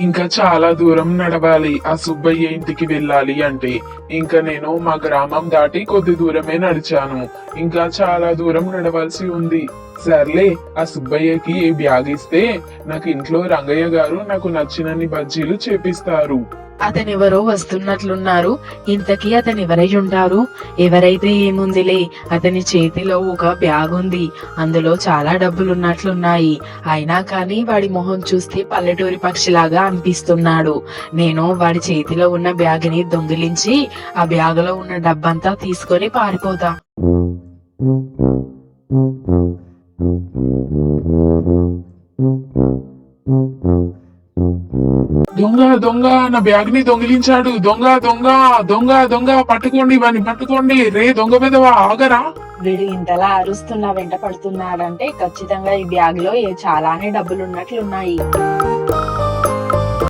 ఇంకా చాలా దూరం నడవాలి ఆ సుబ్బయ్య ఇంటికి వెళ్ళాలి అంటే. ఇంకా నేను మా గ్రామం దాటి కొద్ది దూరమే నడిచాను. ఇంకా చాలా దూరం నడవాల్సి ఉంది. సర్లే, ఆ సుబ్బయ్యకి ఈ బ్యాగ్ ఇస్తే నాకు ఇంట్లో రంగయ్య గారు నాకు నచ్చినన్ని బజ్జీలు చేపిస్తారు. అతనెవరో వస్తున్నట్లున్నారు. ఇంతకీ అతను ఎవరై ఉంటారు? ఎవరైతే ఏముందిలే, అతని చేతిలో ఒక బ్యాగ్ ఉంది. అందులో చాలా డబ్బులున్నట్లున్నాయి. అయినా కానీ వాడి మొహం చూస్తే పల్లెటూరి పక్షిలాగా అనిపిస్తున్నాడు. నేను వాడి చేతిలో ఉన్న బ్యాగ్ ని దొంగిలించి ఆ బ్యాగ్ లో ఉన్న డబ్బంతా తీసుకొని పారిపోతా. దొంగ దొంగ, నా బ్యాగ్ ని దొంగిలించాడు. దొంగ దొంగ దొంగ దొంగ, పట్టుకోండి వాడిని పట్టుకోండి. రే దొంగ పెదవా, ఆగరా. వీడు ఇంతలా అరుస్తున్నా వెంట పడుతున్నాడంటే ఖచ్చితంగా ఈ బ్యాగ్ లో చాలానే డబ్బులున్నట్లున్నాయి.